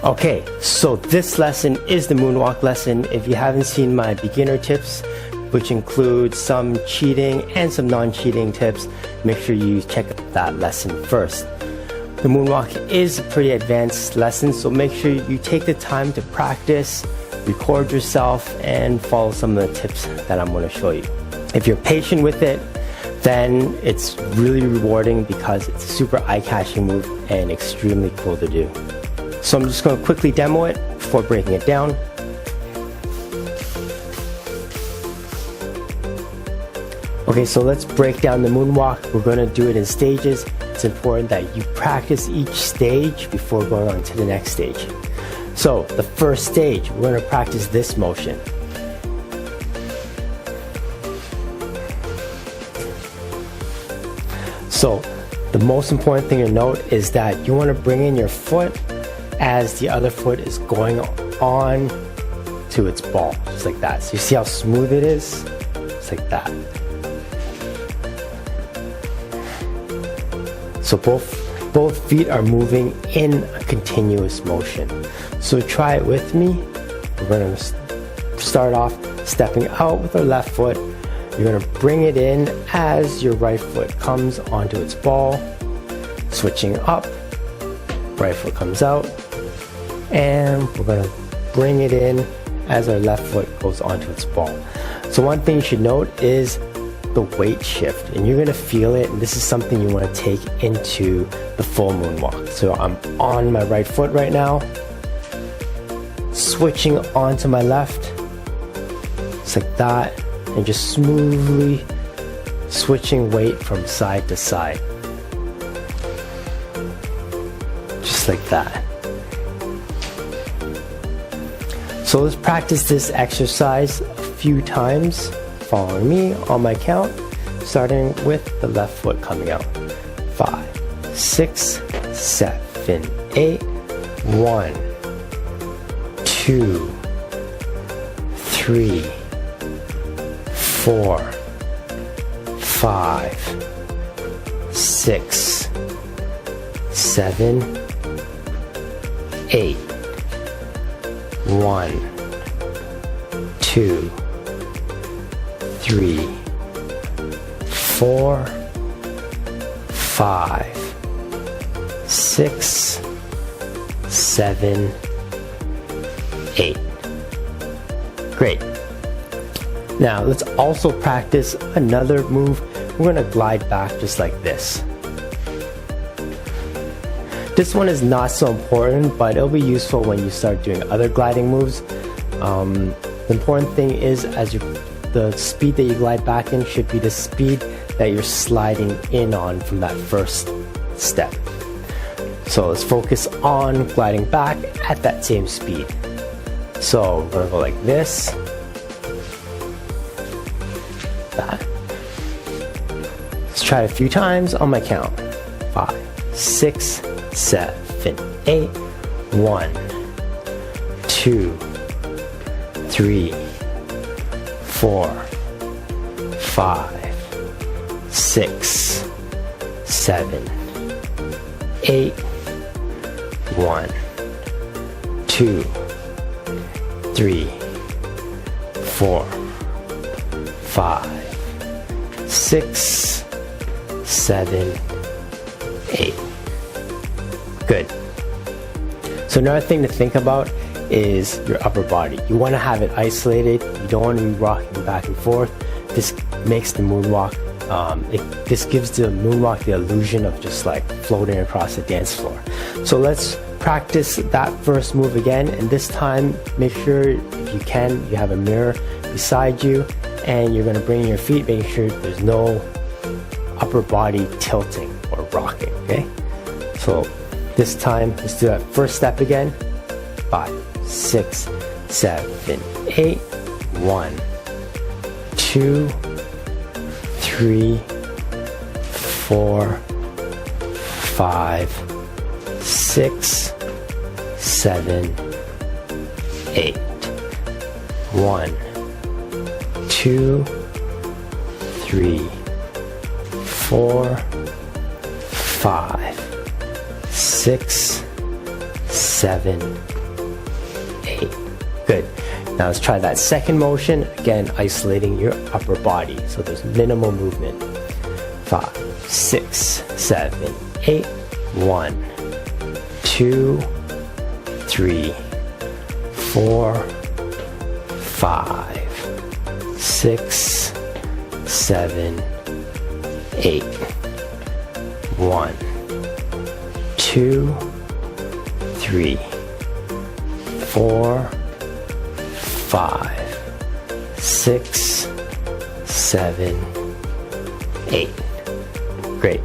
Okay, so this lesson is the moonwalk lesson. If you haven't seen my beginner tips, which include some cheating and some non-cheating tips, make sure you check out that lesson first. The moonwalk is a pretty advanced lesson, so make sure you take the time to practice, record yourself, and follow some of the tips that I'm going to show you. If you're patient with it, then it's really rewarding because it's a super eye-catching move and extremely cool to do. So I'm just going to quickly demo it before breaking it down. Okay, so let's break down the moonwalk. We're going to do it in stages. It's important that you practice each stage before going on to the next stage. So the first stage, we're going to practice this motion. So the most important thing to note is that you want to bring in your foot as the other foot is going on to its ball, just like that. So you see how smooth it is? It's like that. So both feet are moving in a continuous motion. So try it with me. We're going to start off stepping out with our left foot. You're going to bring it in as your right foot comes onto its ball. Switching up, right foot comes out. And we're going to bring it in as our left foot goes onto its ball. So one thing you should note is the weight shift, and you're going to feel it, and this is something you want to take into the full moonwalk. So I'm on my right foot right now, switching onto my left, just like that, and just smoothly switching weight from side to side, just like that. So let's practice this exercise a few times, following me on my count, starting with the left foot coming out. 5, 6, 7, 8. 1, 2, 3, 4, 5, 6, 7, 8. 1, 2, 3, 4, 5, 6, 7, 8. Great. Now let's also practice another move. We're going to glide back just like this. This one is not so important, but it'll be useful when you start doing other gliding moves. The important thing is the speed that you glide back in should be the speed that you're sliding in on from that first step. So let's focus on gliding back at that same speed. So we're going to go like this. That. Let's try it a few times on my count. 5, 6, 7, 8. 1, 2, 3, 4, 5, 6, 7, 8. 1, 2, 3, 4, 5, 6, 7, 8. Good. So another thing to think about is your upper body. You want to have it isolated. You don't want to be rocking back and forth. This makes the moonwalk, this gives the moonwalk the illusion of just like floating across the dance floor. So let's practice that first move again, and this time make sure, if you can, you have a mirror beside you, and you're going to bring your feet, making sure there's no upper body tilting or rocking. Okay, so this time let's do that first step again. 5, 6, 7, 8. 1, 2, 3, 4, 5, 6, 7, 8. 1, 2, 3, 4, 5, 6, 7, Good. Now let's try that second motion. Again, isolating your upper body. So there's minimal movement. 5, 6, 7, 8. 1, 2, 3, 4, 5, 6, 7, 8. 1, 2, 3, 4, 5, 6, 7, 8. Great.